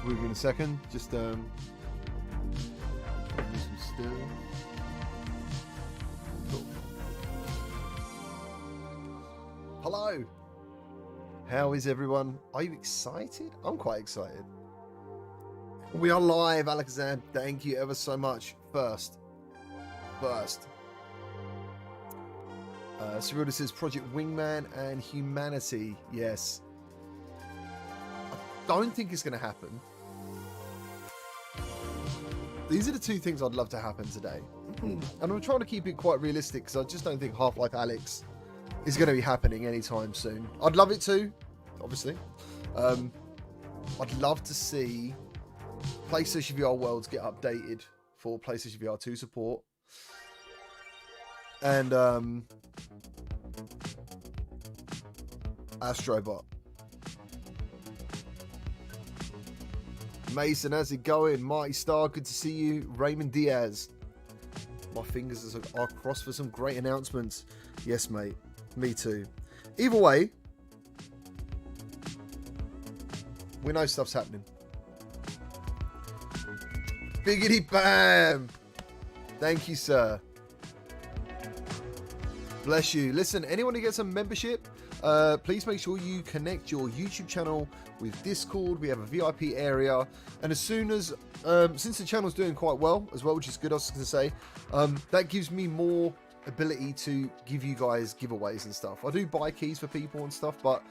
with you in a second. Just use some still. Cool. Hello. How is everyone? Are you excited? I'm quite excited. We are live, Alakazam. Thank you ever so much. First. Cyrilda says Project Wingman and Humanity. Yes. I don't think it's going to happen. These are the two things I'd love to happen today. And I'm trying to keep it quite realistic because I just don't think Half-Life Alyx is going to be happening anytime soon. I'd love it to, obviously. I'd love to see PlayStation VR Worlds get updated for PlayStation VR2 support. And Astrobot. Mason, how's it going? Mighty Star, good to see you. Raymond Diaz. My fingers are crossed for some great announcements. Yes, mate. Me too. Either way, we know stuff's happening. Biggity bam! Thank you, sir. Bless you. Listen, anyone who gets a membership, please make sure you connect your YouTube channel with Discord. We have a VIP area, and as soon as since the channel's doing quite well as well, which is good, I was going to say, that gives me more ability to give you guys giveaways and stuff. I do buy keys for people and stuff, but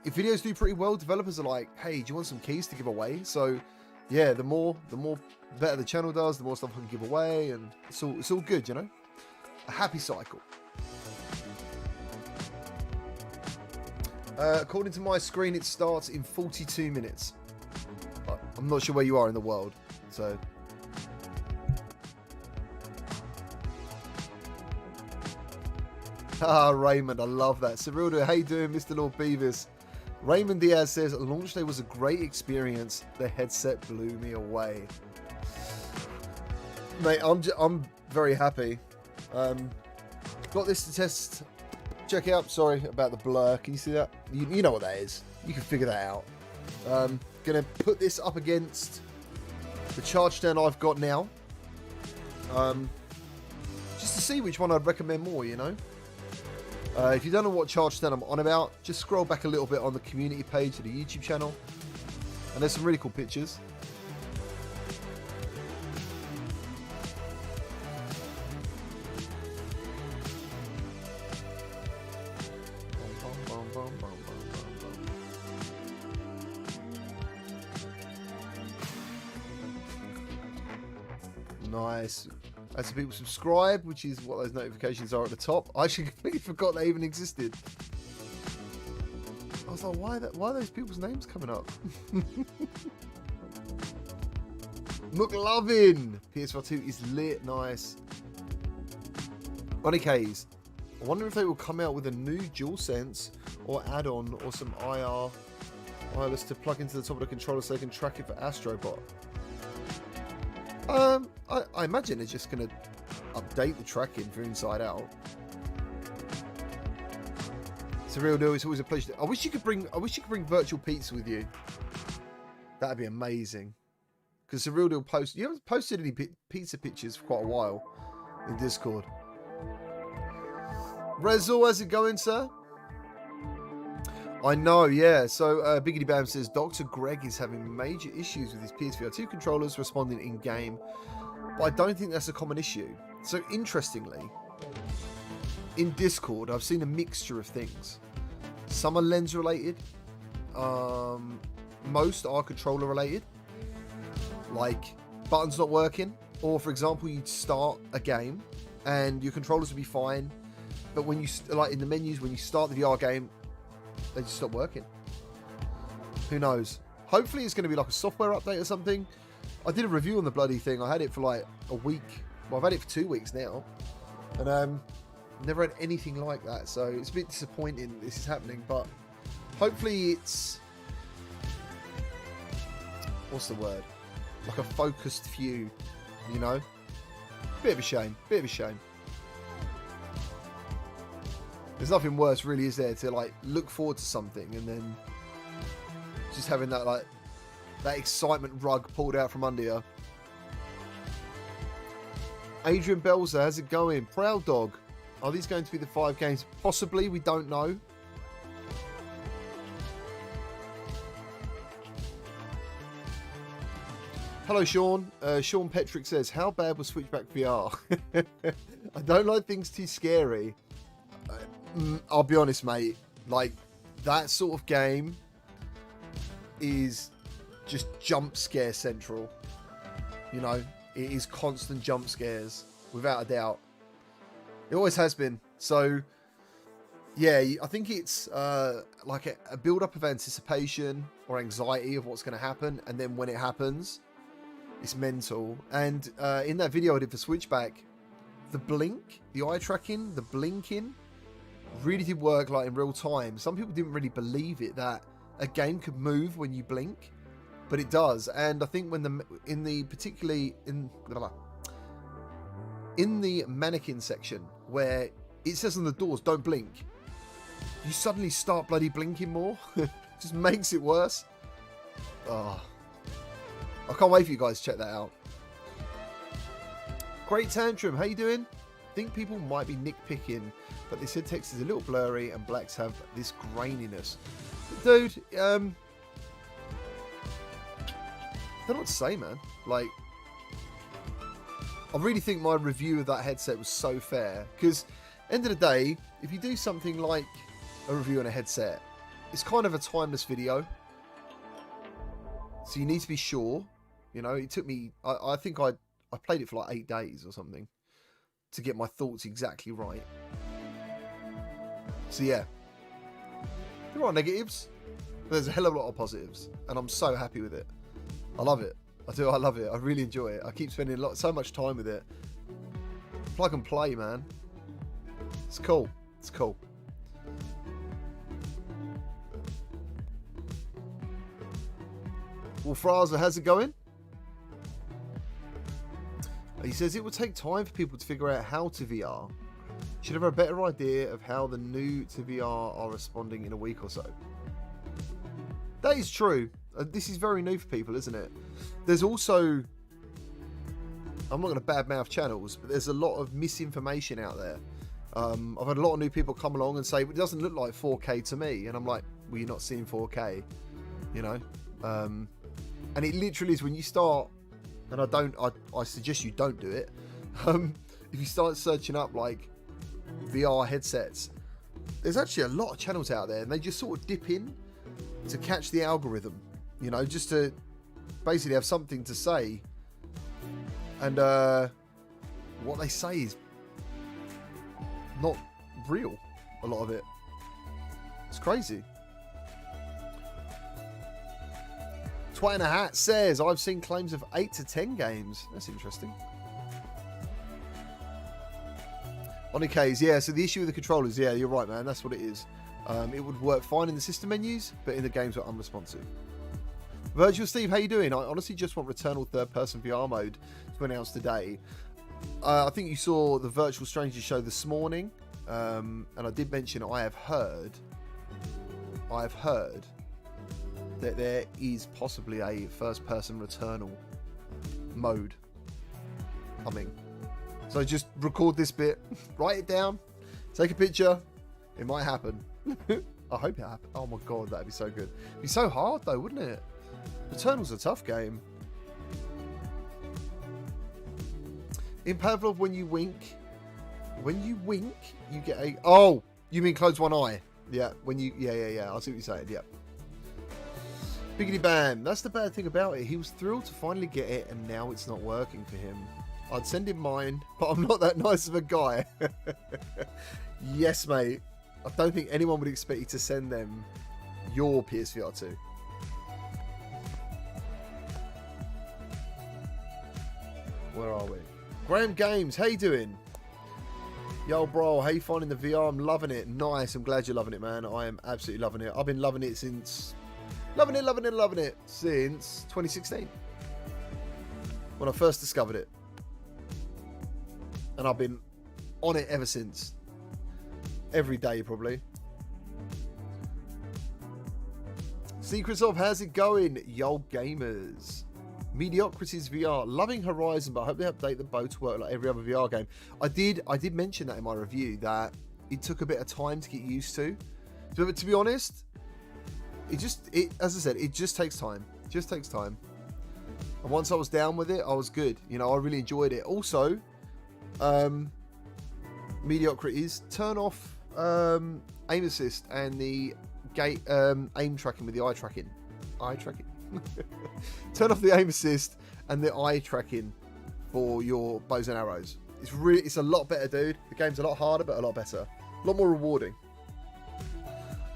if videos do pretty well, developers are like, hey, do you want some keys to give away? So yeah, the more better the channel does, the more stuff I can give away, and it's all good, you know. A happy cycle. According to my screen, it starts in 42 minutes. I'm not sure where you are in the world, so. Ah, Raymond, I love that. Cyrilda, how you doing, Mr. Lord Beavis? Raymond Diaz says, launch day was a great experience. The headset blew me away. Mate, I'm very happy. Got this to test. Check out. Sorry about the blur. Can you see that? You know what that is. You can figure that out. Gonna put this up against the charge stand I've got now. Just to see which one I'd recommend more, you know. If you don't know what charge stand I'm on about, just scroll back a little bit on the community page of the YouTube channel. And there's some really cool pictures. Nice. As people subscribe, which is what those notifications are at the top. I actually completely forgot they even existed. I was like, why are those people's names coming up? McLovin! PSVR2 is lit. Nice. Bonnie K's. I wonder if they will come out with a new DualSense or add-on or some IR wireless to plug into the top of the controller so they can track it for Astrobot. I imagine it's just going to update the tracking for Inside Out. It's a real deal. It's always a pleasure. I wish you could bring virtual pizza with you. That'd be amazing. Because the real deal post. You haven't posted any pizza pictures for quite a while in Discord. Rezul, how's it going, sir? I know, yeah. So Biggity Bam says Dr. Greg is having major issues with his PSVR2 controllers responding in game, but I don't think that's a common issue. So interestingly, in Discord, I've seen a mixture of things. Some are lens related. Most are controller related, like buttons not working, or for example, you'd start a game and your controllers would be fine, but when you like in the menus when you start the VR game, they just stop working. Who knows? Hopefully it's going to be like a software update or something. I did a review on the bloody thing. I had it for like a week. Well, I've had it for 2 weeks now. And never had anything like that. So it's a bit disappointing this is happening. But hopefully it's... What's the word? Like a focused few, you know? Bit of a shame. Bit of a shame. There's nothing worse, really, is there, to like look forward to something and then just having that like that excitement rug pulled out from under you. Adrian Belzer, how's it going? Proud Dog. Are these going to be the 5 games? Possibly, we don't know. Hello, Sean. Sean Petrick says, how bad was Switchback VR? I don't like things too scary. I'll be honest, mate. Like, that sort of game is just jump scare central. You know, it is constant jump scares, without a doubt. It always has been. So, yeah, I think it's like a build-up of anticipation or anxiety of what's going to happen, and then when it happens, it's mental. And in that video I did for Switchback, the blink, the eye tracking, the blinking really did work like in real time. Some people didn't really believe it, that a game could move when you blink, but it does. And I think when particularly in the mannequin section where it says on the doors, don't blink, you suddenly start bloody blinking more. Just makes it worse. Oh, I can't wait for you guys to check that out. Great Tantrum, how you doing? I think people might be nitpicking, but they said text is a little blurry and blacks have this graininess. Dude, I don't know what to say, man. Like, I really think my review of that headset was so fair, because end of the day, if you do something like a review on a headset, it's kind of a timeless video, so you need to be sure. You know, it took me, I think I played it for like 8 days or something to get my thoughts exactly right. So yeah, there are negatives, but there's a hell of a lot of positives, and I'm so happy with it. I love it. I do. I love it. I really enjoy it. I keep spending so much time with it. Plug and play, man. It's cool. It's cool. Well, Fraser, how's it going? He says it would take time for people to figure out how to VR. Should have a better idea of how the new to VR are responding in a week or so. That is true. This is very new for people, isn't it? There's also, I'm not going to badmouth channels, but there's a lot of misinformation out there. I've had a lot of new people come along and say, it doesn't look like 4K to me. And I'm like, well, you're not seeing 4K, you know? And it literally is when you start, and I suggest you don't do it. If you start searching up like VR headsets, there's actually a lot of channels out there, and they just sort of dip in to catch the algorithm, you know, just to basically have something to say. And what they say is not real, a lot of it. It's crazy. Twat in a Hat says, I've seen claims of 8 to 10 games. That's interesting. On a case, yeah, so the issue with the controllers, yeah, you're right, man, that's what it is. It would work fine in the system menus, but in the games are unresponsive. Virtual Steve, how you doing? I honestly just want Returnal third-person VR mode to announce today. I think you saw the Virtual Stranger show this morning, and I did mention I have heard that there is possibly a first-person Returnal mode coming. So just record this bit, write it down, take a picture. It might happen. I hope it happens. Oh my god, that'd be so good. It'd be so hard though, wouldn't it? Returnal's a tough game. In Pavlov, when you wink, you get a... Oh, you mean close one eye? Yeah, when you... Yeah. I see what you're saying, yeah. Biggity Bam. That's the bad thing about it. He was thrilled to finally get it, and now it's not working for him. I'd send him mine, but I'm not that nice of a guy. Yes, mate. I don't think anyone would expect you to send them your PSVR2. Where are we? Graham Games, how you doing? Yo, bro, how you finding the VR? I'm loving it. Nice. I'm glad you're loving it, man. I am absolutely loving it. I've been loving it since... Loving it since 2016. When I first discovered it. And I've been on it ever since. Every day, probably. Secrets of, how's it going, yo gamers? Mediocrity's VR, loving Horizon, but I hope they update the bow to work like every other VR game. I did mention that in my review, that it took a bit of time to get used to. But to be honest, as I said, it just takes time. It just takes time. And once I was down with it, I was good. You know, I really enjoyed it. Also, Mediocrities, turn off aim assist and the aim tracking with the eye tracking. Turn off the aim assist and the eye tracking for your bows and arrows. It's a lot better, dude. The game's a lot harder, but a lot better. A lot more rewarding.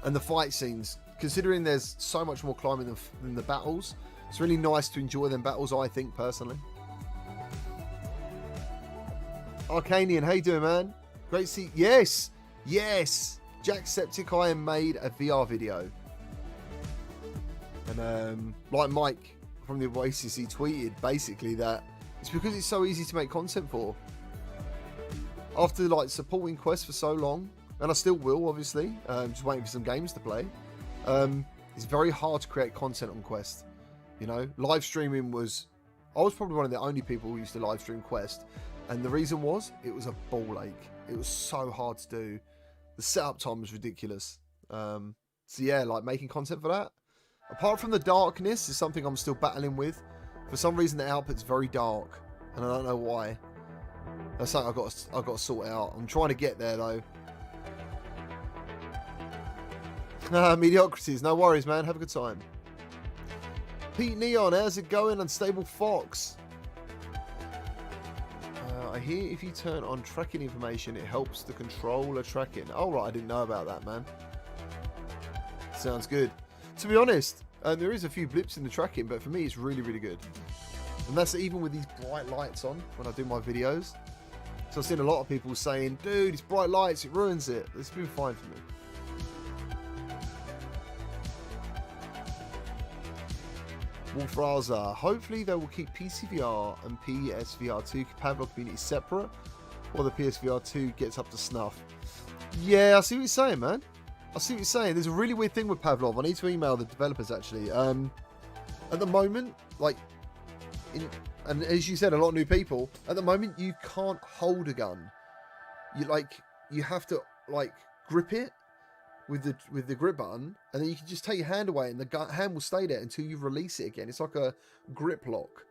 And the fight scenes, considering there's so much more climbing than the battles, it's really nice to enjoy them battles, I think, personally. Arcanian, how you doing, man? Great to see. Yes! Jacksepticeye made a VR video. And like Mike from the Oasis, he tweeted basically that it's because it's so easy to make content for. After like supporting Quest for so long, and I still will, obviously, just waiting for some games to play. It's very hard to create content on Quest. You know, live streaming I was probably one of the only people who used to live stream Quest. And the reason was, it was a ball ache. It was so hard to do. The setup time was ridiculous. So yeah, like making content for that. Apart from the darkness is something I'm still battling with. For some reason, the output's very dark. And I don't know why. That's something I've got to sort out. I'm trying to get there, though. Mediocrities. No worries, man. Have a good time. Pete Neon, how's it going? Unstable Fox. I hear if you turn on tracking information, it helps the controller tracking. Oh, right. I didn't know about that, man. Sounds good. To be honest, there is a few blips in the tracking, but for me, it's really, really good. And that's even with these bright lights on when I do my videos. So I've seen a lot of people saying, dude, it's bright lights, it ruins it. It's been fine for me. Wolfraza, hopefully they will keep PCVR and PSVR2 Pavlov communities separate, or the PSVR2 gets up to snuff. Yeah, I see what you're saying, man. I see what you're saying. There's a really weird thing with Pavlov. I need to email the developers, actually. At the moment, and as you said, a lot of new people, at the moment, you can't hold a gun. You have to, grip it with the grip button, and then you can just take your hand away, and the hand will stay there until you release it again. It's like a grip lock.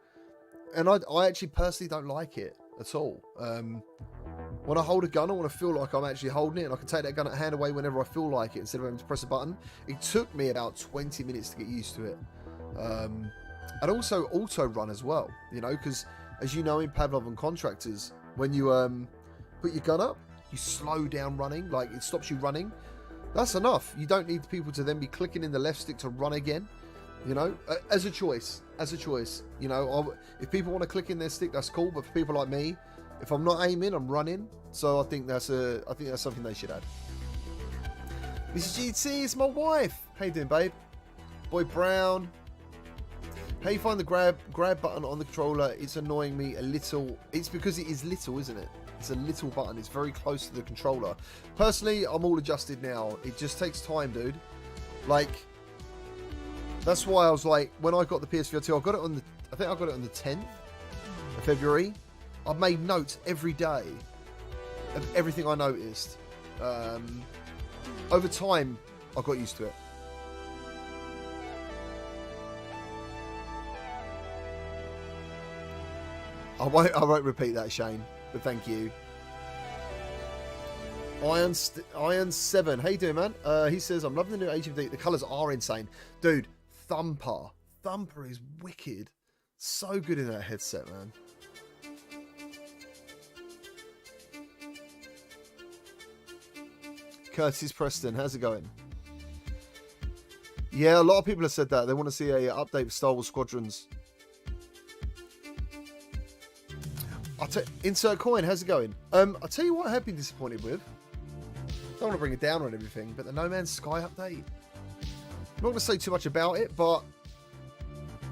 And I actually personally don't like it at all. When I hold a gun, I want to feel like I'm actually holding it, and I can take that hand away whenever I feel like it, instead of having to press a button. It took me about 20 minutes to get used to it. And also auto run as well, you know, because as you know in Pavlov and Contractors, when you put your gun up, you slow down running, like it stops you running. That's enough. You don't need people to then be clicking in the left stick to run again, you know, as a choice, you know. If people want to click in their stick, that's cool, but for people like me, if I'm not aiming, I'm running. So I think that's something they should add. Mrs. GT, it's my wife. How you doing, babe? Boy Brown. How you find the grab button on the controller? It's annoying me a little. It's because it is little, isn't it? It's a little button. It's very close to the controller. Personally, I'm all adjusted now. It just takes time, dude. Like, that's why I was like, when I got the PSVR2, I think I got it on the 10th of February. I've made notes every day of everything I noticed. Over time, I got used to it. I won't repeat that, Shane, but thank you. Iron 7, how you doing, man? He says, I'm loving the new HD. The colours are insane. Dude, Thumper is wicked. So good in that headset, man. Curtis Preston, how's it going? Yeah, a lot of people have said that. They want to see a update with Star Wars Squadrons. Insert coin, how's it going? I'll tell you what I have been disappointed with. Don't want to bring it down on everything, but the No Man's Sky update. I'm not going to say too much about it, but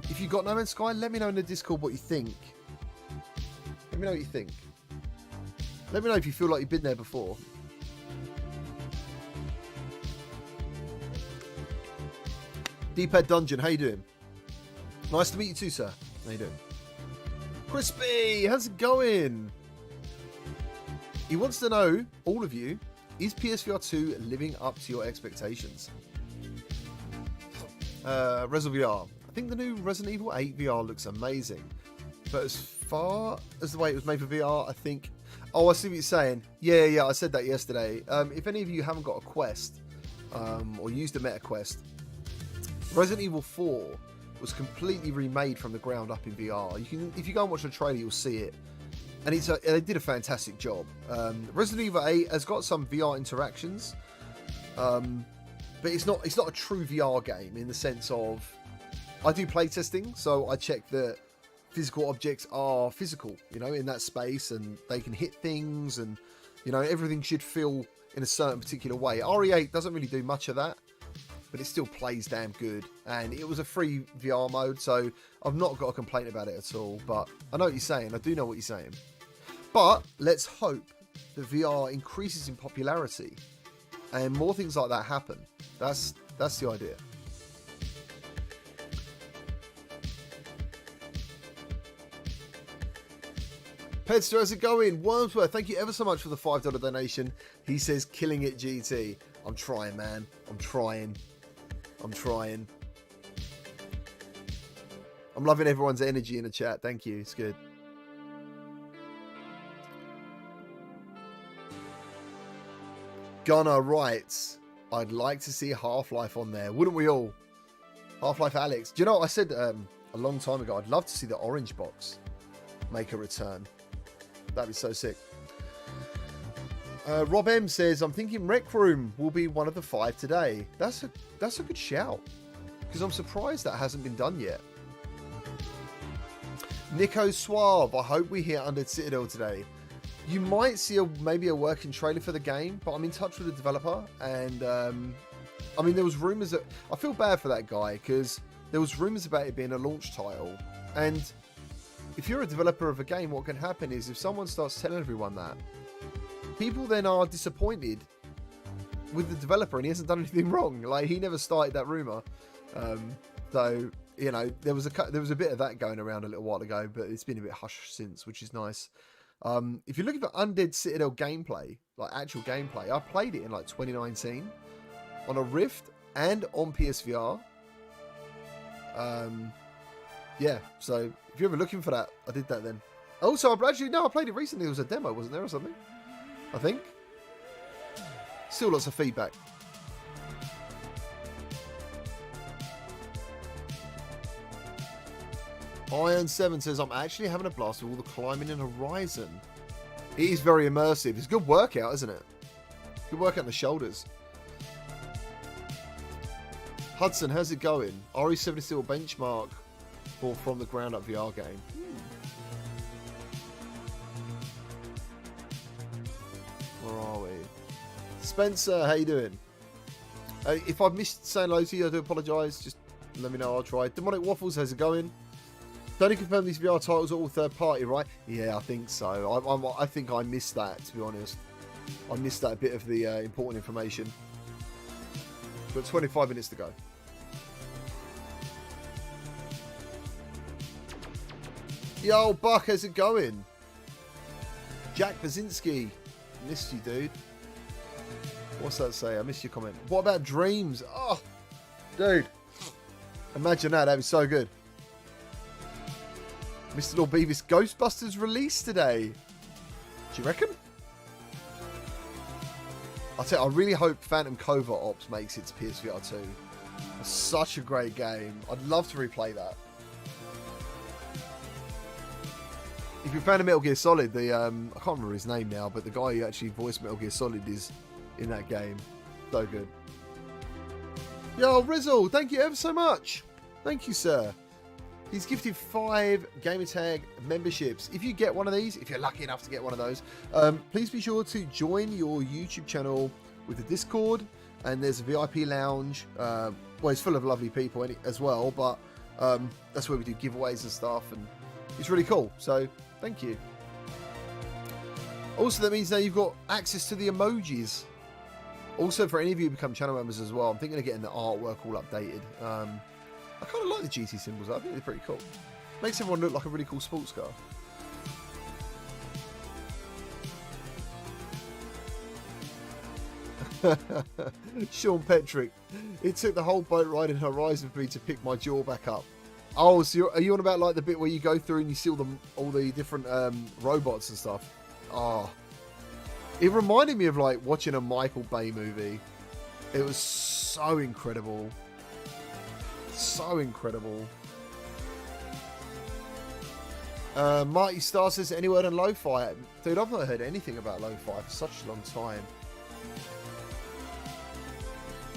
if you've got No Man's Sky, let me know in the Discord what you think. Let me know what you think. Let me know if you feel like you've been there before. D-Pad Dungeon, how you doing? Nice to meet you too, sir. How you doing? Crispy, how's it going? He wants to know, all of you, is PSVR 2 living up to your expectations? Resident VR. I think the new Resident Evil 8 VR looks amazing. But as far as the way it was made for VR, I think... Oh, I see what you're saying. Yeah, I said that yesterday. If any of you haven't got a Quest, or used a Meta Quest, Resident Evil 4 was completely remade from the ground up in VR. If you go and watch the trailer, you'll see it. And they did a fantastic job. Resident Evil 8 has got some VR interactions, but it's not a true VR game in the sense of, I do playtesting, so I check that physical objects are physical, in that space, and they can hit things, and everything should feel in a certain particular way. RE8 doesn't really do much of that, but it still plays damn good, and it was a free VR mode, so I've not got a complaint about it at all. But I know what you're saying. I do know what you're saying. But let's hope that VR increases in popularity and more things like that happen. That's the idea. Pedster, how's it going? Wormsworth, thank you ever so much for the $5 donation. He says, killing it, GT. I'm trying, man. I'm trying. I'm loving everyone's energy in the chat. Thank you. It's good. Gunnar writes, I'd like to see Half-Life on there. Wouldn't we all? Half-Life Alex. Do you know what I said a long time ago? I'd love to see the orange box make a return. That'd be so sick. Rob M says, I'm thinking Rec Room will be one of the 5 today. That's a good shout, because I'm surprised that hasn't been done yet. Nico Suave, I hope we hear Undead Citadel today. You might see maybe a working trailer for the game, but I'm in touch with the developer, and there was rumours that... I feel bad for that guy, because there was rumours about it being a launch title, and if you're a developer of a game, what can happen is if someone starts telling everyone that, people then are disappointed with the developer, and he hasn't done anything wrong. Like, he never started that rumour. So, there was a bit of that going around a little while ago, but it's been a bit hushed since, which is nice. If you're looking for Undead Citadel gameplay, like actual gameplay, I played it in like 2019 on a Rift and on PSVR. Yeah, so if you're ever looking for that, I did that then. Also, I played it recently. It was a demo, wasn't there, or something? I think. Still lots of feedback. Iron7 says, I'm actually having a blast with all the climbing in Horizon. It is very immersive. It's a good workout, isn't it? Good workout on the shoulders. Hudson, how's it going? RE7 is still a benchmark for from the ground up VR game. Where are we? Spencer, how you doing? If I've missed saying hello to you, I do apologise. Just let me know, I'll try. Demonic Waffles, how's it going? Don't you confirm these VR titles are all third party, right? Yeah, I think so. I think I missed that, to be honest. I missed that bit of the important information. But 25 minutes to go. Yo, Buck, how's it going? Jack Basinski. Missed you, dude. What's that say? I missed your comment. What about Dreams? Oh, dude. Imagine that. That'd be so good. Mr. Lord Beavis, Ghostbusters released today. Do you reckon? I'll tell you, I really hope Phantom Covert Ops makes it to PSVR 2. It's such a great game. I'd love to replay that. If you're a fan of Metal Gear Solid, I can't remember his name now, but the guy who actually voiced Metal Gear Solid is in that game. So good. Yo, Rizzle, thank you ever so much. Thank you, sir. He's gifted 5 Gamertag memberships. If you get one of these, if you're lucky enough to get one of those, please be sure to join your YouTube channel with the Discord, and there's a VIP lounge. Well, it's full of lovely people as well, but that's where we do giveaways and stuff, and it's really cool. So thank you. Also, that means now you've got access to the emojis. Also, for any of you who become channel members as well, I'm thinking of getting the artwork all updated. I kind of like the GT symbols. I think they're pretty cool. Makes everyone look like a really cool sports car. Sean Petrick. It took the whole boat ride in Horizon for me to pick my jaw back up. Oh, so are you on about like the bit where you go through and you see all the different robots and stuff? Oh. It reminded me of like watching a Michael Bay movie. It was so incredible. So incredible. Marty Star says, any word on lo-fi? Dude, I've not heard anything about lo-fi for such a long time.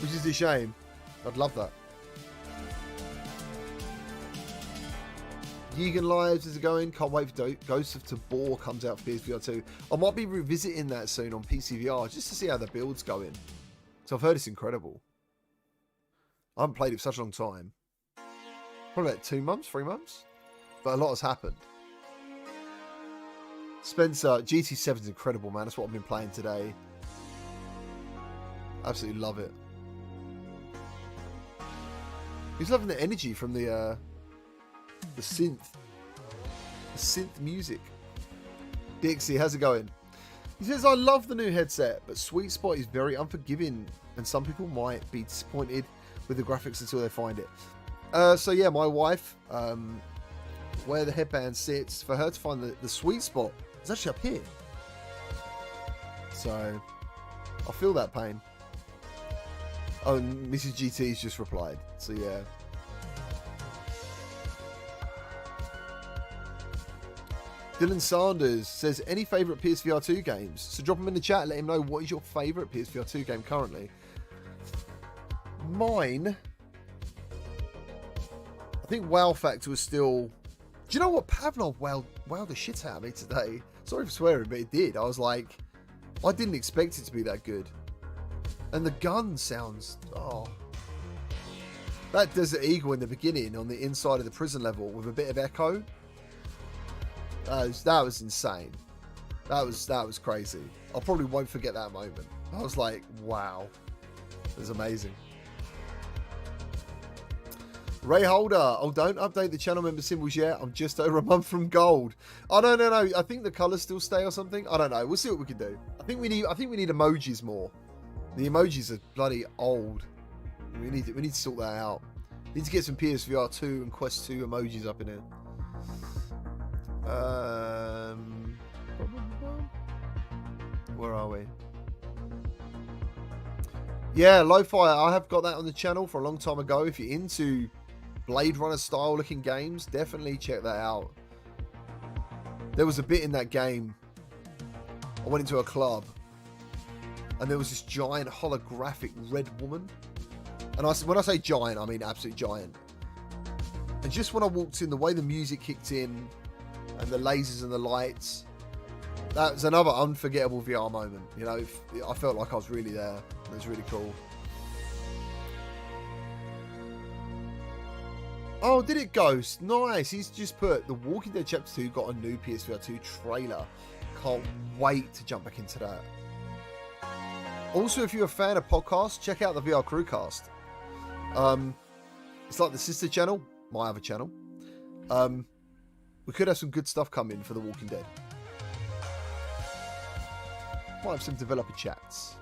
Which is a shame. I'd love that. Yegan Lives is going. Can't wait for Ghost of Tabor comes out for PSVR2. I might be revisiting that soon on PCVR just to see how the build's going. So I've heard it's incredible. I haven't played it for such a long time. Probably about 2 months, 3 months. But a lot has happened. Spencer, GT7 is incredible, man. That's what I've been playing today. Absolutely love it. He's loving the energy from the synth. The synth music. Dixie, how's it going? He says, I love the new headset, but Sweet Spot is very unforgiving, and some people might be disappointed with the graphics until they find it. So yeah, my wife, where the headband sits, for her to find the sweet spot, it's actually up here. So, I feel that pain. Oh, and Mrs. GT's just replied. So yeah. Dylan Sanders says, any favourite PSVR2 games? So drop them in the chat and let him know what is your favourite PSVR2 game currently. Mine, I think Wow Factor was still... Do you know what? Pavlov wowed the shit out of me today. Sorry for swearing, but it did. I was like, I didn't expect it to be that good. And the gun sounds... Oh. That Desert Eagle in the beginning on the inside of the prison level with a bit of echo. That was insane. That was crazy. I probably won't forget that moment. I was like, wow. It was amazing. Ray Holder. Oh, don't update the channel member symbols yet. I'm just over a month from gold. Oh, no. I think the colours still stay or something. I don't know. We'll see what we can do. I think we need emojis more. The emojis are bloody old. We need to sort that out. We need to get some PSVR2 and Quest 2 emojis up in here. Where are we? Yeah, Lo-Fi. I have got that on the channel for a long time ago. If you're into Blade Runner style looking games, definitely check that out. There was a bit in that game. I went into a club and there was this giant holographic red woman. And when I say giant, I mean absolute giant. And just when I walked in, the way the music kicked in and the lasers and the lights, that was another unforgettable VR moment. You know, I felt like I was really there. It was really cool. Oh, did it, Ghost? Nice. He's just put The Walking Dead Chapter 2 got a new PSVR2 trailer. Can't wait to jump back into that. Also, if you're a fan of podcasts, check out the VR Crewcast. It's like the sister channel, my other channel. We could have some good stuff coming for The Walking Dead. Might have some developer chats.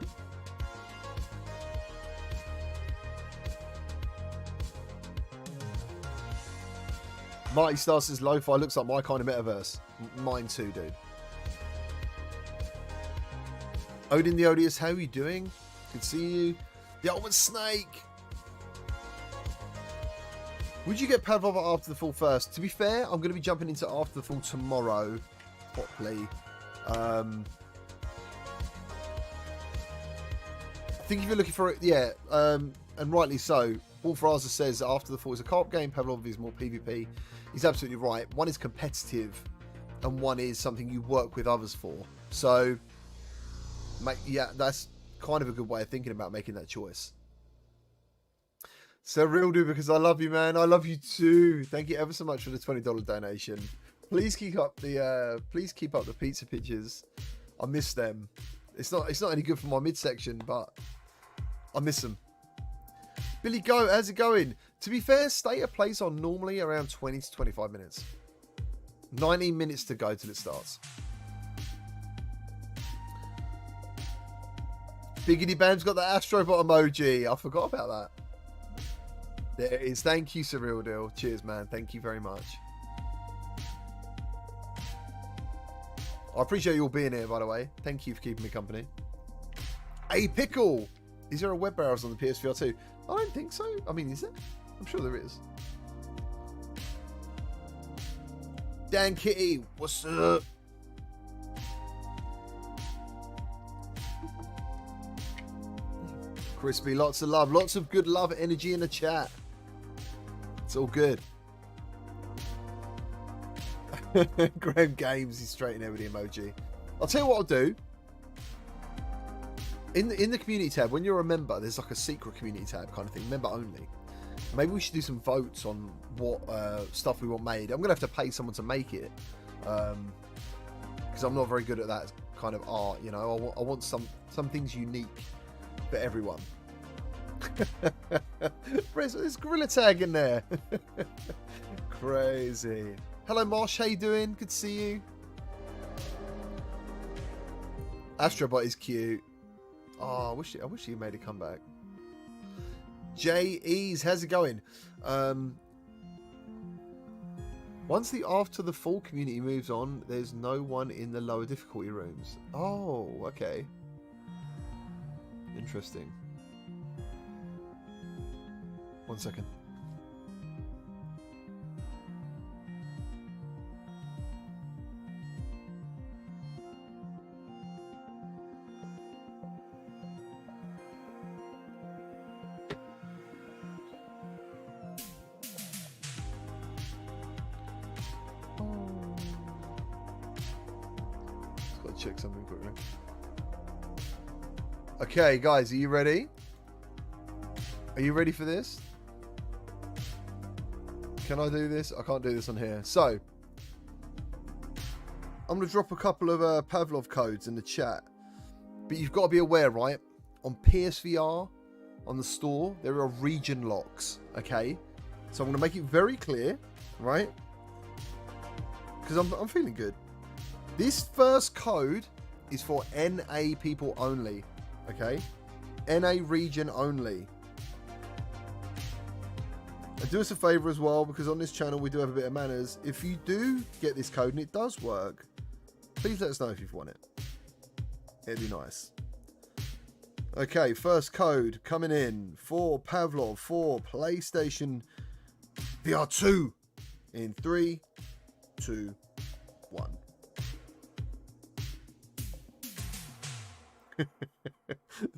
Marty Star says Lo-Fi looks like my kind of metaverse. Mine too, dude. Odin the Odious, how are you doing? Good to see you. The Ultimate Snake. Would you get Pavlova After the Fall first? To be fair, I'm going to be jumping into After the Fall tomorrow. Properly. I think if you're looking for it, yeah, and rightly so. Wolf Raza says After the Fall is a co-op game. Pavlova is more PvP. He's absolutely right. One is competitive, and one is something you work with others for. So, yeah, that's kind of a good way of thinking about making that choice. So real dude, because I love you, man. I love you too. Thank you ever so much for the $20 donation. Please keep up the pizza pictures. I miss them. It's not any good for my midsection, but I miss them. Billy Go, how's it going? To be fair, state of plays on normally around 20 to 25 minutes. 19 minutes to go till it starts. Biggity Bam's got the Astrobot emoji. I forgot about that. There it is. Thank you, Surreal Deal. Cheers, man. Thank you very much. I appreciate you all being here, by the way. Thank you for keeping me company. A Pickle. Is there a web browser on the PSVR2? I don't think so. I mean, is there? I'm sure there is. Dan Kitty, what's up? Crispy, lots of love. Lots of good love, energy in the chat. It's all good. Graham Games, he's straight in there with the emoji. I'll tell you what I'll do. In the community tab, when you're a member, there's like a secret community tab kind of thing, member only. Maybe we should do some votes on what stuff we want made. I'm going to have to pay someone to make it. Because I'm not very good at that kind of art, you know. I want some things unique for everyone. There's Gorilla Tag in there. Crazy. Hello Marsh, how you doing? Good to see you. Astrobot is cute. Oh, I wish he made a comeback. J.E.'s, how's it going? Once the After the Fall community moves on, there's no one in the lower difficulty rooms. Oh, okay. Interesting. 1 second. Check something quickly. Okay, guys, are you ready? Are you ready for this? Can I do this? I can't do this on here. So, I'm going to drop a couple of Pavlov codes in the chat. But you've got to be aware, right? On PSVR, on the store, there are region locks, okay? So I'm going to make it very clear, right? Because I'm feeling good. This first code is for NA people only, okay? NA region only. And do us a favour as well, because on this channel we do have a bit of manners. If you do get this code and it does work, please let us know if you've won it. It'd be nice. Okay, first code coming in for Pavlov for PlayStation VR2 in 3, 2, 1.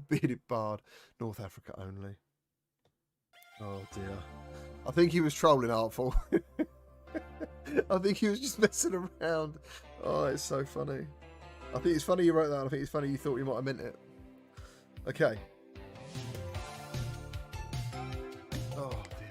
Bearded Bard, North Africa only. Oh dear. I think he was trolling Artful. I think he was just messing around. Oh, it's so funny. I think it's funny you wrote that. I think it's funny you thought you might have meant it. Okay. Oh dear.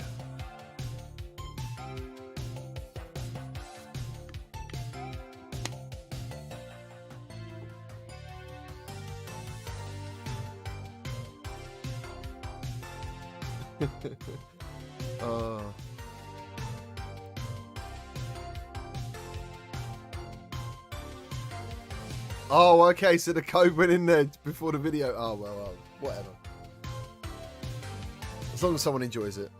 Oh, okay, so the code went in there before the video. Oh, well, whatever. As long as someone enjoys it.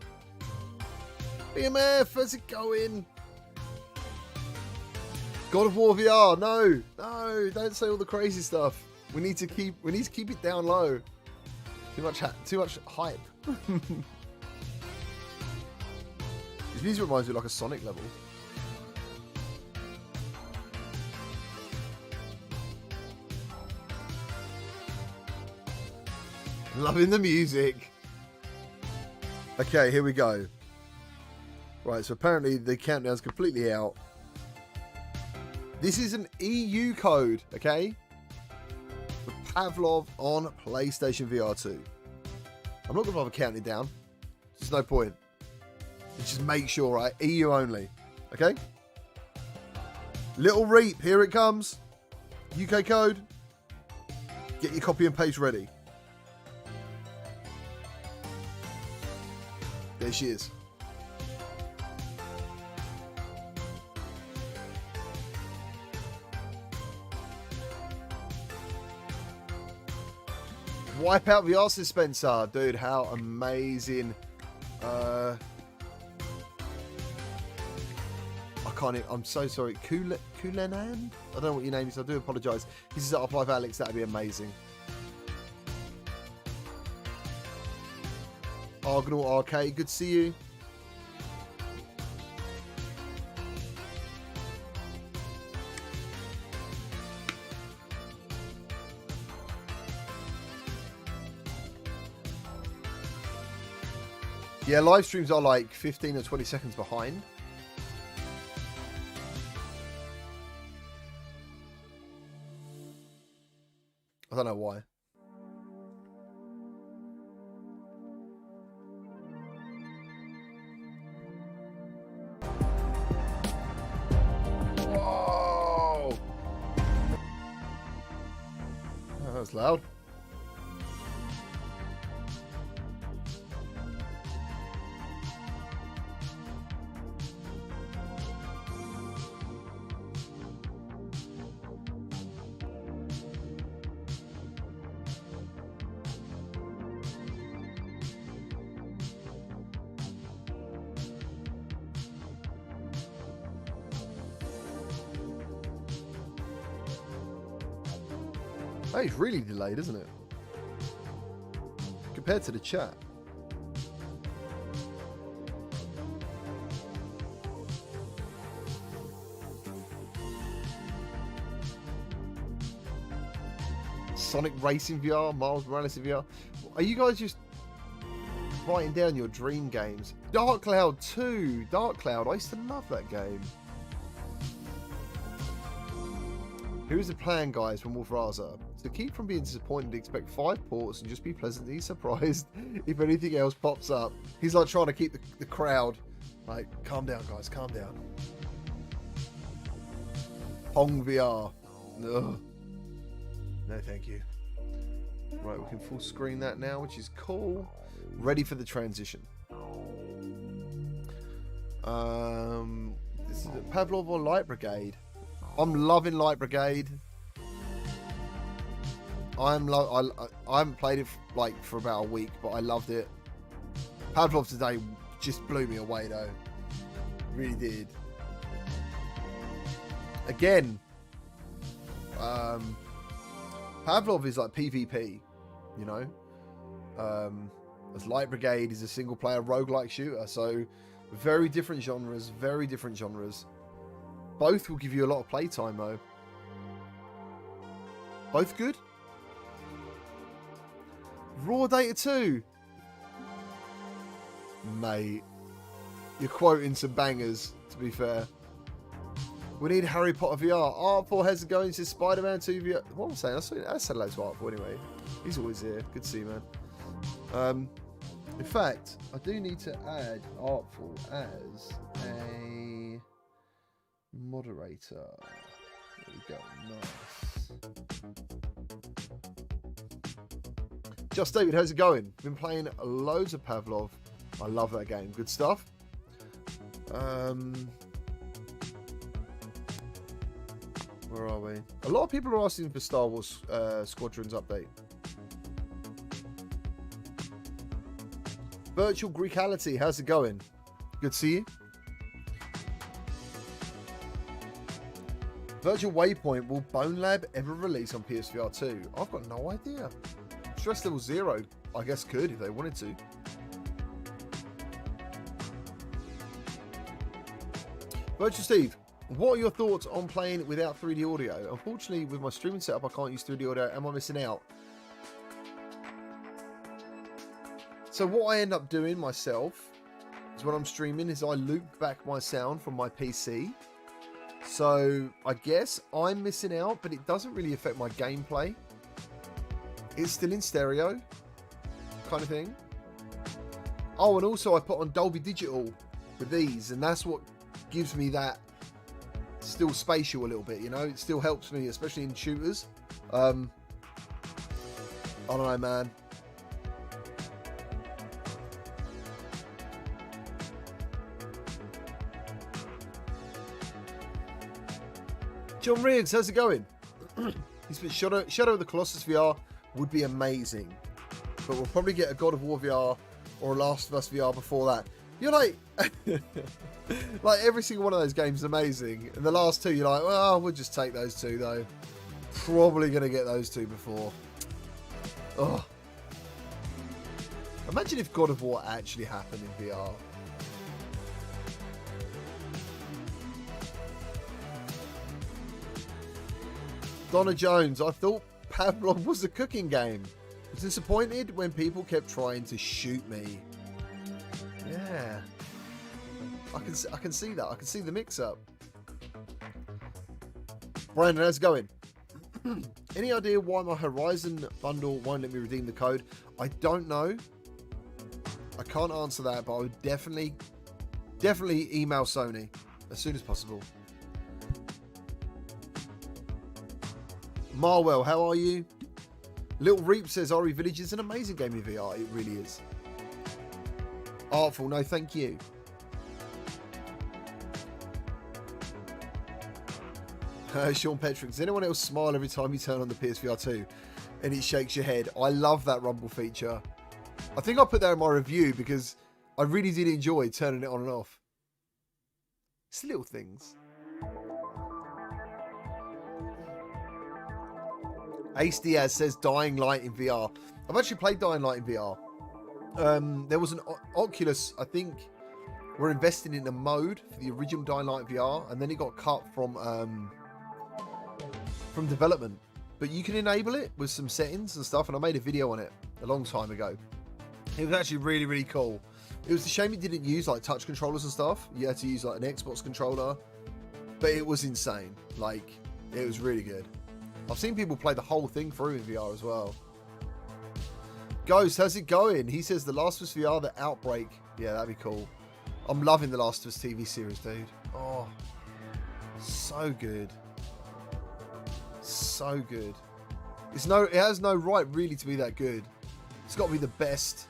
BMF, how's it going? God of War VR, no, don't say all the crazy stuff. We need to keep it down low. Too much hype. This music reminds me of like a Sonic level. Loving the music. Okay, here we go. Right, so apparently the countdown's completely out. This is an EU code, okay? For Pavlov on PlayStation VR2. I'm not going to bother counting it down. There's no point. Just make sure, right? EU only. Okay? Little Reap, here it comes. UK code. Get your copy and paste ready. There she is. Wipeout VR dispenser, dude, how amazing. I can't even, I'm so sorry. Kulenan? I don't know what your name is, I do apologise. He says up live Alex, that'd be amazing. Argonaut Arcade, good to see you. Yeah, live streams are like 15 or 20 seconds behind. I don't know why. Whoa! Oh, that was loud. Oh, it's really delayed, isn't it? Compared to the chat. Sonic Racing VR, Miles Morales in VR. Are you guys just writing down your dream games? Dark Cloud 2. Dark Cloud. I used to love that game. Here's the plan, guys, from Wolf Raza. To keep from being disappointed, expect 5 ports and just be pleasantly surprised if anything else pops up. He's like trying to keep the crowd like, calm down, guys, calm down. Pong VR. Ugh. No, thank you. Right, we can full screen that now, which is cool. Ready for the transition. This is Pavlov or Light Brigade. I'm loving Light Brigade. I haven't played it for about a week, but I loved it. Pavlov today just blew me away, though. Really did. Again, Pavlov is like PvP, you know. As Light Brigade is a single-player roguelike shooter, so very different genres. Very different genres. Both will give you a lot of playtime, though. Both good. Raw Data 2. Mate. You're quoting some bangers, to be fair. We need Harry Potter VR. Artful has it going to Spider-Man 2 VR. What am I saying? I said hello to Artful anyway. He's always here. Good to see you, man. In fact, I do need to add Artful as a moderator. There we go. Nice. Just David, how's it going? Been playing loads of Pavlov. I love that game. Good stuff. Where are we? A lot of people are asking for Star Wars Squadrons update. Virtual Greekality, how's it going? Good to see you. Virtual Waypoint, will Bone Lab ever release on PSVR2? I've got no idea. Stress Level 0, I guess could if they wanted to. Virtual Steve, what are your thoughts on playing without 3D audio? Unfortunately, with my streaming setup, I can't use 3D audio. Am I missing out? So what I end up doing myself is when I'm streaming is I loop back my sound from my PC. So I guess I'm missing out, but it doesn't really affect my gameplay. It's still in stereo, kind of thing. Oh, and also I put on Dolby Digital with these, and that's what gives me that still spatial a little bit, you know. It still helps me, especially in shooters. I don't know, man. John Riggs, how's it going? He's been Shadow of the Colossus VR would be amazing, but we'll probably get a God of War VR or a Last of Us VR before that. You're like, like every single one of those games is amazing, and the last two you're like, well, we'll just take those two though. Probably gonna get those two before. Oh, imagine if God of War actually happened in VR. Donna Jones, I thought Pavlov was a cooking game. I was disappointed when people kept trying to shoot me. Yeah, I can see that. I can see the mix-up. Brandon, how's it going? Any idea why my Horizon bundle won't let me redeem the code? I don't know. I can't answer that, but I would definitely email Sony as soon as possible. Marwell, how are you? Little Reap says RE Village is an amazing game in VR. It really is. Artful, no thank you. Sean Petrick, does anyone else smile every time you turn on the PSVR2 and it shakes your head? I love that rumble feature. I think I put that in my review because I really did enjoy turning it on and off. It's little things. Ace Diaz says Dying Light in VR. I've actually played Dying Light in VR. There was an Oculus, I think, we're investing in a mode for the original Dying Light VR, and then it got cut from development. But you can enable it with some settings and stuff, and I made a video on it a long time ago. It was actually really, really cool. It was a shame it didn't use like touch controllers and stuff. You had to use like an Xbox controller, but it was insane. Like, it was really good. I've seen people play the whole thing through in VR as well. Ghost, how's it going? He says The Last of Us VR, The Outbreak. Yeah, that'd be cool. I'm loving The Last of Us TV series, dude. Oh, so good. So good. It has no right really to be that good. It's got to be the best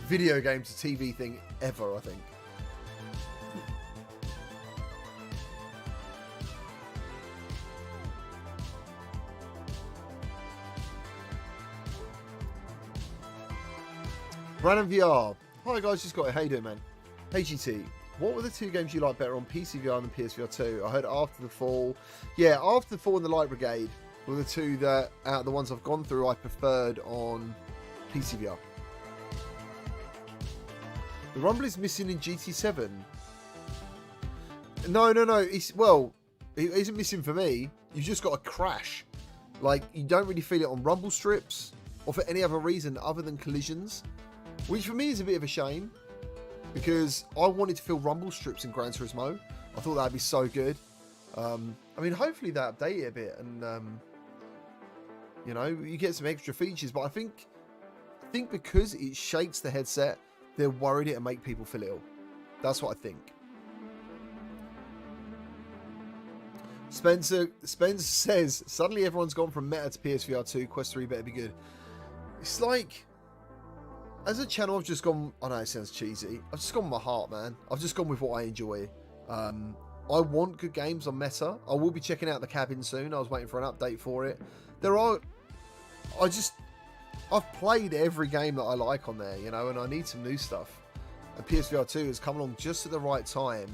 video game to TV thing ever, I think. Brandon VR. Hi guys, just got it. How you doing, man? Hey GT, what were the two games you like better on PC VR than PSVR2? I heard After the Fall. Yeah, After the Fall and The Light Brigade were the two that, out of the ones I've gone through, I preferred on PC VR. The rumble is missing in GT7. No. It isn't missing for me. You've just got a crash. Like, you don't really feel it on rumble strips or for any other reason other than collisions. Which for me is a bit of a shame, because I wanted to feel rumble strips in Gran Turismo. I thought that'd be so good. I mean, hopefully they update it a bit, and you know, you get some extra features. But I think because it shakes the headset, they're worried it'll make people feel ill. That's what I think. Spencer says suddenly everyone's gone from Meta to PSVR2. Quest 3 better be good. It's like, as a channel, I've just gone... I know it sounds cheesy. I've just gone with my heart, man. I've just gone with what I enjoy. I want good games on Meta. I will be checking out The Cabin soon. I was waiting for an update for it. I've played every game that I like on there, you know, and I need some new stuff. And PSVR 2 has come along just at the right time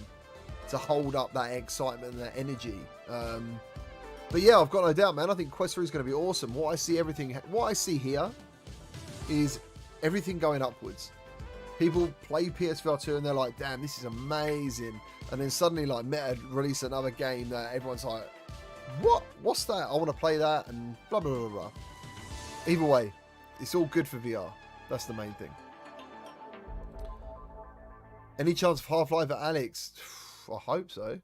to hold up that excitement and that energy. But yeah, I've got no doubt, man. I think Quest 3 is going to be awesome. What I see here is everything going upwards. People play PSVR 2 and they're like, damn, this is amazing. And then suddenly, like, Meta release another game that everyone's like, what? What's that? I want to play that, and blah, blah, blah, blah. Either way, it's all good for VR. That's the main thing. Any chance of Half-Life at Alex? I hope so.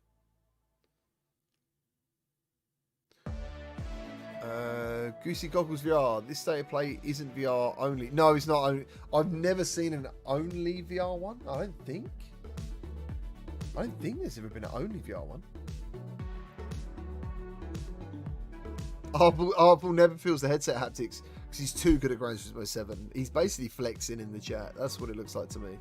Goosey Goggles VR. This state of play isn't VR only. No, it's not only. I've never seen an only VR one. I don't think there's ever been an only VR one. Arple never feels the headset haptics because he's too good at Gran Turismo 7. He's basically flexing in the chat. That's what it looks like to me.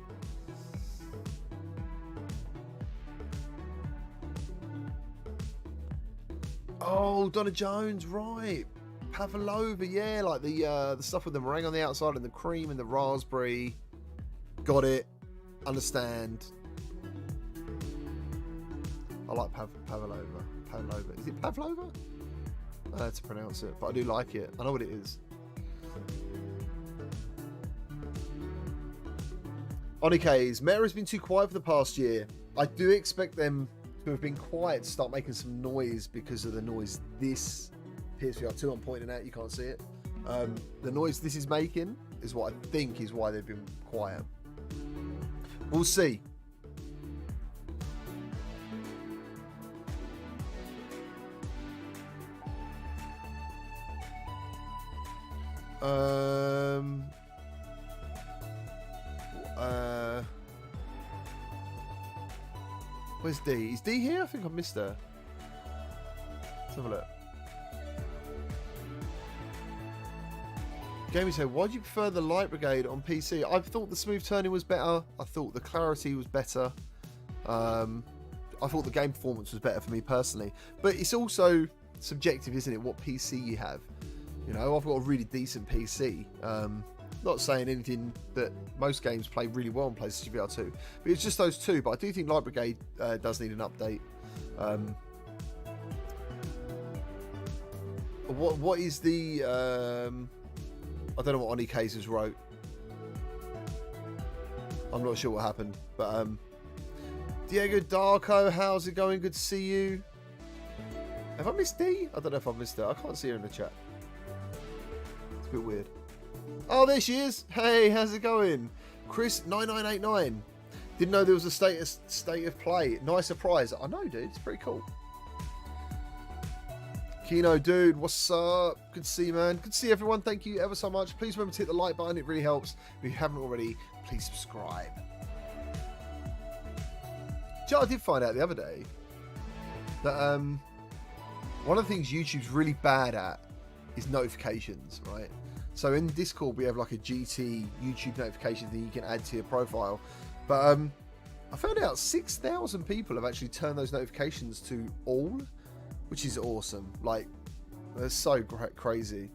Oh, Donna Jones, right. Pavlova, yeah, like the stuff with the meringue on the outside and the cream and the raspberry. Got it. Understand. I like Pavlova. Pavlova. Is it Pavlova? I had to pronounce it, but I do like it. I know what it is. Onike's Meta has been too quiet for the past year. I do expect them to have been quiet to start making some noise because of the noise this PSVR2 I'm pointing out. You can't see it. The noise this is making is what I think is why they've been quiet. We'll see. Where's D? Is D here? I think I missed her. Let's have a look. Gaming said, why do you prefer the Light Brigade on PC? I thought the smooth turning was better. I thought the clarity was better. I thought the game performance was better for me personally. But it's also subjective, isn't it? What PC you have. You know, I've got a really decent PC. Not saying anything that most games play really well on PlayStation VR2. But it's just those two. But I do think Light Brigade does need an update. What is the... I don't know what Oni Cases wrote. I'm not sure what happened. But Diego Darko, how's it going? Good to see you. Have I missed D? I don't know if I've missed her. I can't see her in the chat. It's a bit weird. Oh, there she is. Hey, how's it going? Chris9989. Didn't know there was a state of play. Nice surprise. I know, dude. It's pretty cool. Kino, dude, what's up? Good to see you, man. Good to see everyone. Thank you ever so much. Please remember to hit the like button. It really helps. If you haven't already, please subscribe. Do you know, I did find out the other day that one of the things YouTube's really bad at is notifications, right? So in Discord, we have like a GT YouTube notification thing you can add to your profile. But I found out 6,000 people have actually turned those notifications to all, which is awesome. Like, they're so crazy.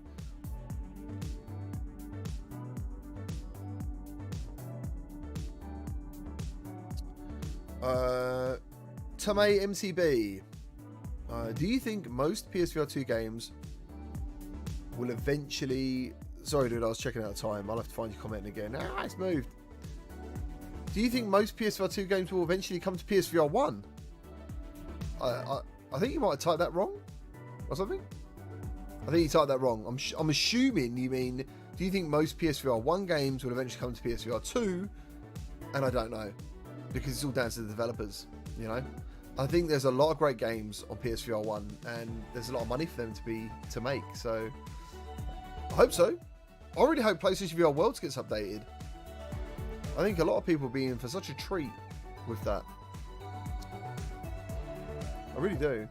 Tomei MCB. Do you think most PSVR2 games will eventually... Sorry, dude, I was checking out the time. I'll have to find your comment again. Ah, it's moved. Do you think most PSVR2 games will eventually come to PSVR1? I think you might have typed that wrong or something. I think you typed that wrong. I'm assuming you mean, do you think most PSVR1 games will eventually come to PSVR2? And I don't know, because it's all down to the developers, you know. I think there's a lot of great games on PSVR1 and there's a lot of money for them to make, so I hope so. I really hope PlayStation VR Worlds gets updated. I think a lot of people will be in for such a treat with that. I really do.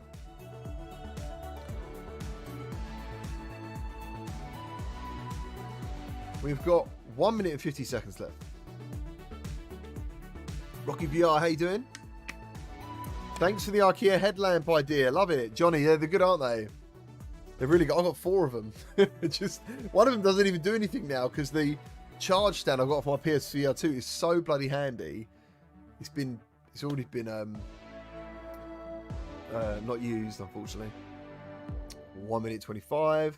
We've got 1 minute and 50 seconds left. Rocky VR, how you doing? Thanks for the IKEA headlamp idea. Love it. Johnny, they're good, aren't they? They've really got... I've got 4 of them. Just one of them doesn't even do anything now because the charge stand I've got for my PSVR2 is so bloody handy. It's already been not used, unfortunately. 1 minute 25.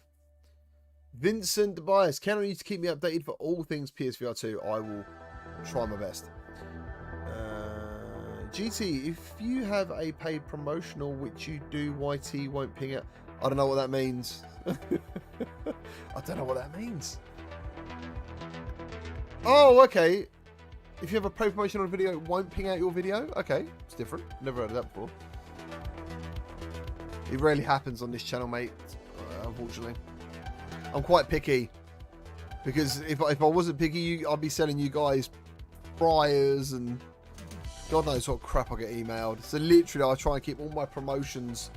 Vincent Bias, count on you to keep me updated for all things PSVR2. I will try my best. GT, if you have a paid promotional, which you do, YT won't ping it. I don't know what that means. I don't know what that means. Oh, okay. If you have a paid promotion on a video, it won't ping out your video. Okay, it's different. Never heard of that before. It rarely happens on this channel, mate. Unfortunately, I'm quite picky because if I wasn't picky, I'd be selling you guys fryers and God knows what crap I get emailed. So literally, I try and keep all my promotions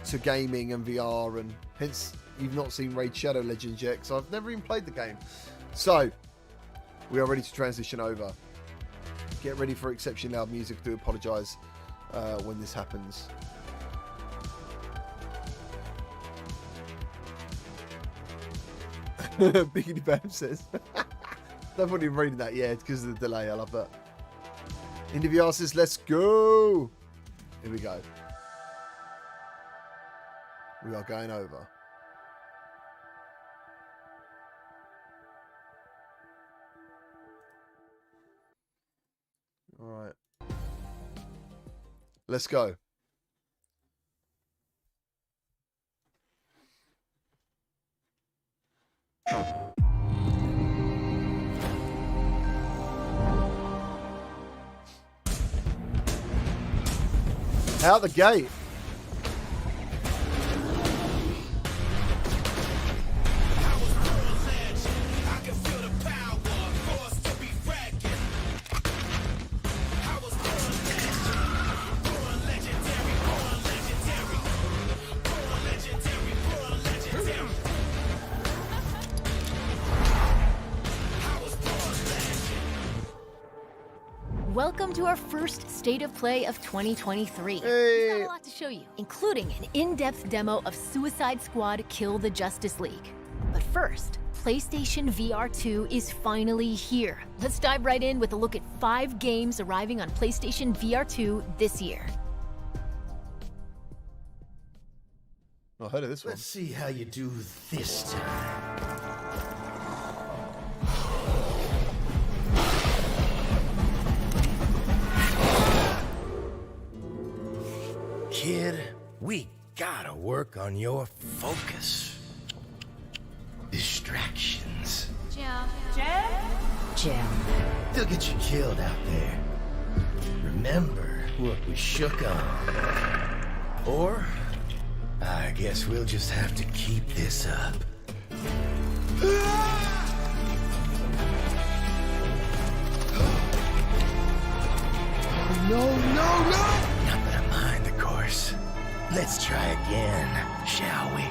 to gaming and VR, and hence you've not seen Raid Shadow Legends yet because I've never even played the game. So we are ready to transition over. Get ready for exceptionally loud music. I do apologise when this happens. Biggity Bam says. I'm not even reading that yet because of the delay. I love that. Indie says, let's go. Here we go. We are going over. All right. Let's go. Out the gate. Welcome to our first State of Play of 2023. Hey. We've got a lot to show you, including an in-depth demo of Suicide Squad Kill the Justice League. But first, PlayStation VR2 is finally here. Let's dive right in with a look at 5 games arriving on PlayStation VR2 this year. I heard of this one. Let's see how you do this time. Kid, we gotta work on your focus. Distractions. Jim. They'll get you killed out there. Remember what we shook on. Or, I guess we'll just have to keep this up. No. Not that I mind, of course. Let's try again, shall we?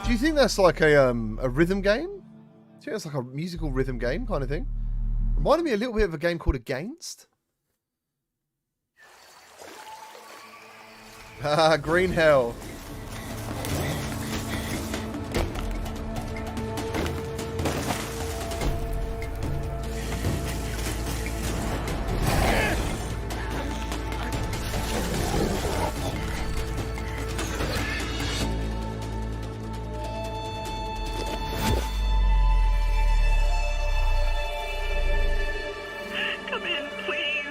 Do you think that's like a rhythm game? Do you think it's like a musical rhythm game kind of thing? Reminded me a little bit of a game called Against. Ah, Green Hell. Come in, please.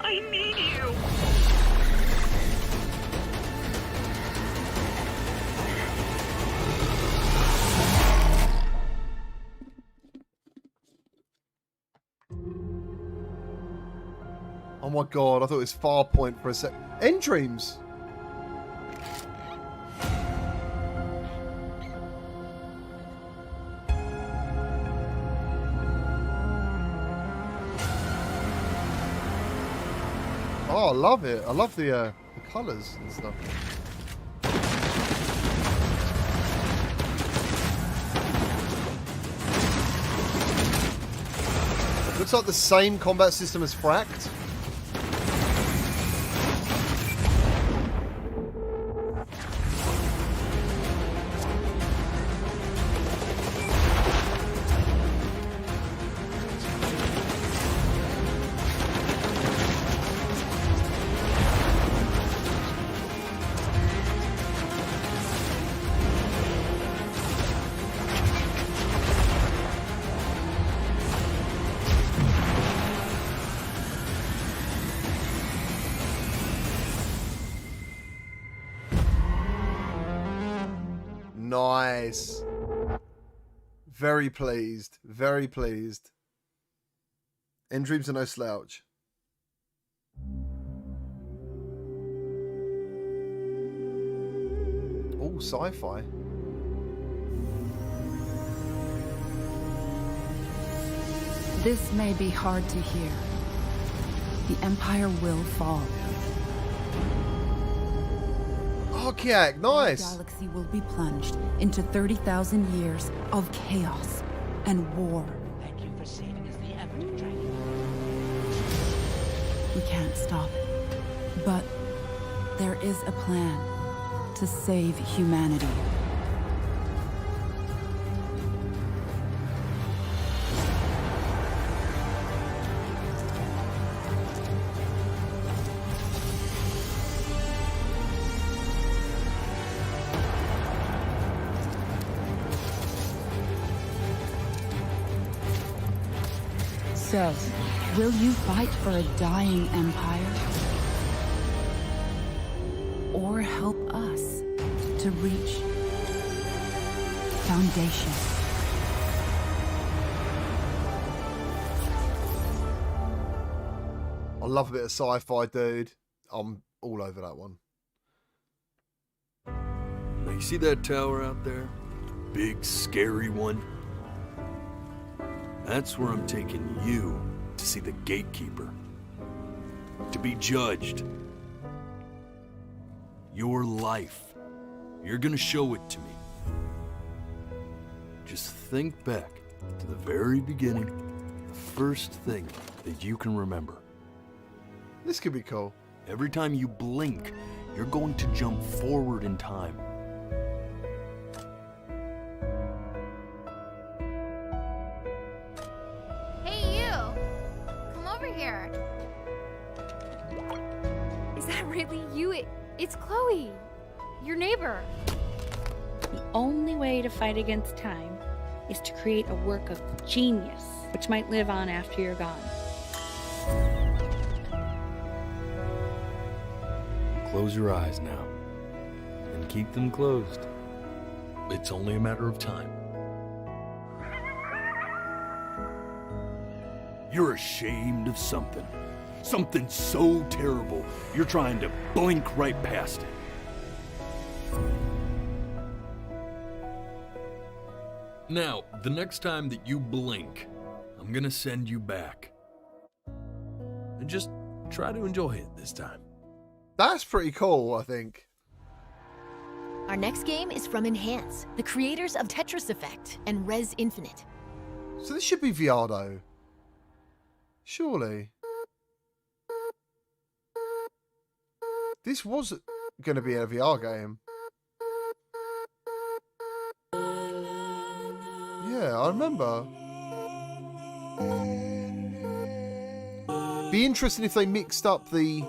I need you. Oh my god, I thought it was Farpoint for a sec. End Dreams. Oh, I love it. I love the colours and stuff. Looks like the same combat system as Fracked. Nice. Very pleased. Very pleased. End Dreams are no slouch. cool sci-fi. This may be hard to hear. The Empire will fall. Archaeac, nice. The galaxy will be plunged into 30,000 years of chaos and war. Thank you for saving us the Emperor Dragon. We can't stop it. But there is a plan to save humanity. So, will you fight for a dying empire? Or help us to reach foundation? I love a bit of sci-fi, dude. I'm all over that one. Now, you see that tower out there? Big, scary one? That's where I'm taking you to see the gatekeeper. To be judged. Your life. You're gonna show it to me. Just think back to the very beginning, the first thing that you can remember. This could be cool. Every time you blink, you're going to jump forward in time. Hey, you! Come over here. Is that really you? It's Chloe, your neighbor. The only way to fight against time is to create a work of genius, which might live on after you're gone. Close your eyes now, and keep them closed. It's only a matter of time. You're ashamed of something. Something so terrible, you're trying to blink right past it. Now, the next time that you blink, I'm gonna send you back. And just try to enjoy it this time. That's pretty cool, I think. Our next game is from Enhance, the creators of Tetris Effect and Res Infinite. So this should be VR though. Surely. This was going to be a VR game. Yeah, I remember. Be interesting if they mixed up the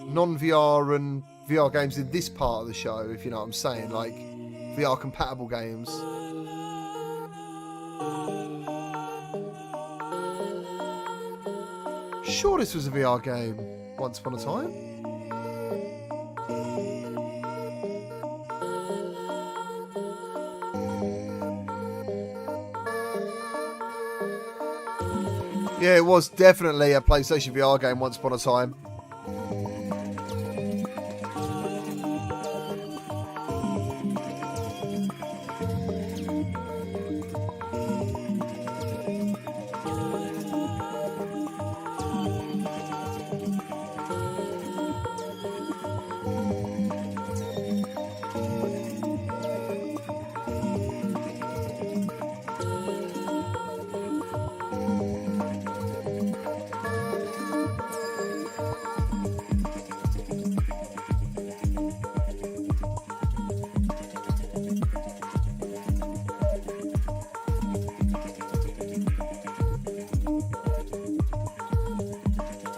non-VR and VR games in this part of the show, if you know what I'm saying, like VR compatible games. Sure, this was a VR game once upon a time. Yeah, it was definitely a PlayStation VR game once upon a time.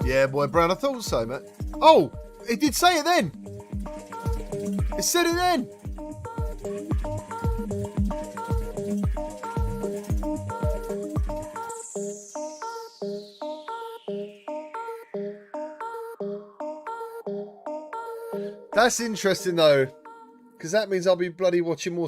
Yeah, boy, Brown, I thought so, mate. Oh, it did say it then. It said it then. That's interesting, though, because that means I'll be bloody watching more